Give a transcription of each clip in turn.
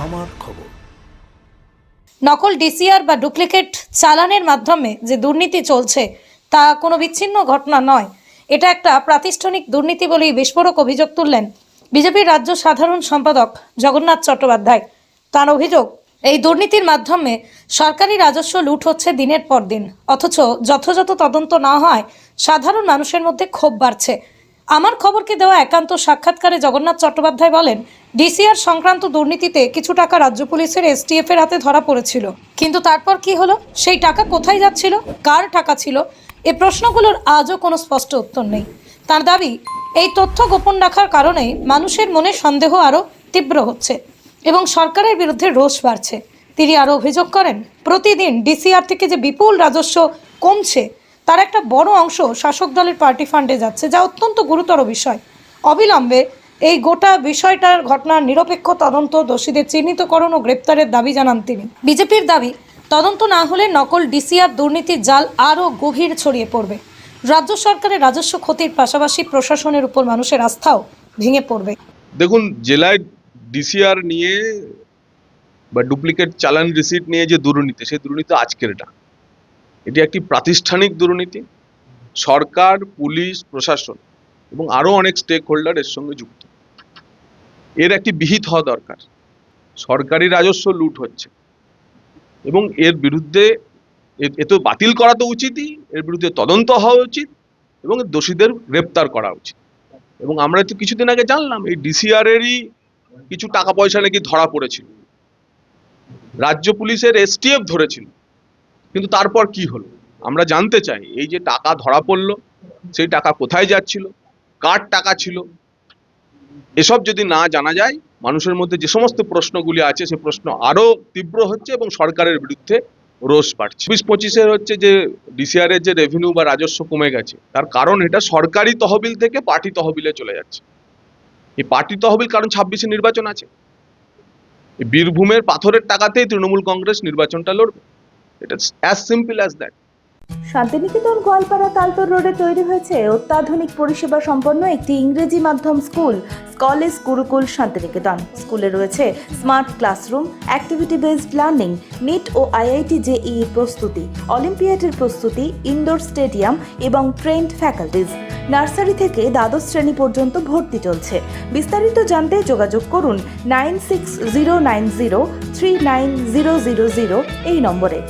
আমার খবর। নকল ডিসিআর বা ডুপ্লিকেট চালানের মাধ্যমে যে দুর্নীতি চলছে তা কোনো বিচ্ছিন্ন ঘটনা নয়, এটা একটা প্রাতিষ্ঠানিক দুর্নীতি বলেই বিস্ফোরক অভিযোগ তুললেন বিজেপির রাজ্য সাধারণ সম্পাদক জগন্নাথ চট্টোপাধ্যায়। তার অভিযোগ, এই দুর্নীতির মাধ্যমে সরকারি রাজস্ব লুট হচ্ছে দিনের পর দিন, অথচ যথাযথ তদন্ত না হয় সাধারণ মানুষের মধ্যে ক্ষোভ বাড়ছে। আমার খবরকে দেওয়া একান্ত সাক্ষাৎকারে জগন্নাথ চট্টোপাধ্যায় বলেন, ডিসিআর সংক্রান্ত দুর্নীতিতে কিছু টাকা রাজ্য পুলিশের এসটিএফ এর হাতে ধরা পড়েছিল, কিন্তু তারপর কি হলো, সেই টাকা কোথায় যাচ্ছিল, কার টাকা ছিল, এই প্রশ্নগুলোর আজও কোনো স্পষ্ট উত্তর নেই। তার দাবি, এই তথ্য গোপন রাখার কারণে মানুষের মনে সন্দেহ আরও তীব্র হচ্ছে এবং সরকারের বিরুদ্ধে রোষ বাড়ছে। তিনি আরও অভিযোগ করেন, প্রতিদিন ডিসিআর থেকে যে বিপুল রাজস্ব কমছে তার একটা বড় অংশ শাসক দলের পার্টি ফান্ডে যাচ্ছে, যা অত্যন্ত গুরুতর বিষয়। অবিলম্বে এই গোটা বিষয়টার ঘটনার নিরপেক্ষ তদন্ত, দোষীদের চিহ্নিতকরণ ও গ্রেপ্তারের দাবি জানান তিনি। বিজেপির দাবি, তদন্ত না হলে নকল ডিসিআর দুর্নীতির জাল আরও গভীর ছড়িয়ে পড়বে। রাজ্য সরকারের রাজস্ব ক্ষতির পাশাপাশি প্রশাসনের উপর মানুষের আস্থাও ভেঙে পড়বে। দেখুন, জেলায় ডিসিআর নিয়ে বা ডুপ্লিকেট চালান রিসিট নিয়ে যে দুর্নীতি, সেই দুর্নীতি আজকের এটা, এটি একটি প্রাতিষ্ঠানিক দুর্নীতি। সরকার, পুলিশ, প্রশাসন এবং আরও অনেক স্টেক হোল্ডার এর সঙ্গে যুক্ত। এর একটি বিহিত হওয়া দরকার। সরকারি রাজস্ব লুট হচ্ছে এবং এর বিরুদ্ধে এ তো বাতিল করা তো উচিতই, এর বিরুদ্ধে তদন্ত হওয়া উচিত এবং দোষীদের গ্রেপ্তার করা উচিত। এবং আমরা তো কিছুদিন আগে জানলাম এই ডিসিআর এরই কিছু টাকা পয়সা নাকি ধরা পড়েছিল, রাজ্য পুলিশের এসটিএফ ধরেছিল, কিন্তু তারপর কি হলো আমরা জানতে চাই। এই যে টাকা ধরা পড়লো, সেই টাকা কোথায় যাচ্ছিল, কার টাকা ছিল, এসব যদি না জানা যায়, মানুষের মধ্যে যে সমস্ত প্রশ্নগুলি আছে সে প্রশ্ন আরো তীব্র হচ্ছে এবং সরকারের বিরুদ্ধে রোষ বাড়ছে। 24-25-এর হচ্ছে যে ডিসিআর এর যে রেভিনিউ বা রাজস্ব কমে গেছে, তার কারণ এটা সরকারি তহবিল থেকে পার্টি তহবিলে চলে যাচ্ছে। এই পার্টি তহবিল কারণ 26-এ নির্বাচন আছে, বীরভূমের পাথরের টাকাতেই তৃণমূল কংগ্রেস নির্বাচনটা লড়বে। এটা as simple as that. Santiniketan Goalpara Taltor রোডে তৈরি হয়েছে অত্যাধুনিক পরিষেবা সম্পন্ন একটি ইংরেজি মাধ্যম স্কুল, কলেজ গুরুকুল শান্তিনিকেতন। স্কুলে রয়েছে smart classroom, activity based learning, NEET ও আইআইটি জেইই প্রস্তুতি, অলিম্পিয়াডের প্রস্তুতি, ইনডোর স্টেডিয়াম এবং ট্রেন্ড ফ্যাকাল্টিজ। নার্সারি থেকে দ্বাদশ শ্রেণী পর্যন্ত ভর্তি চলছে। বিস্তারিত জানতে যোগাযোগ করুন 9609039000 এই নম্বরে।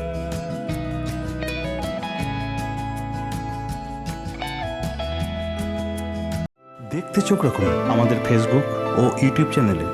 দেখতে চোখ রাখুন আমাদের ফেসবুক ও ইউটিউব চ্যানেলে।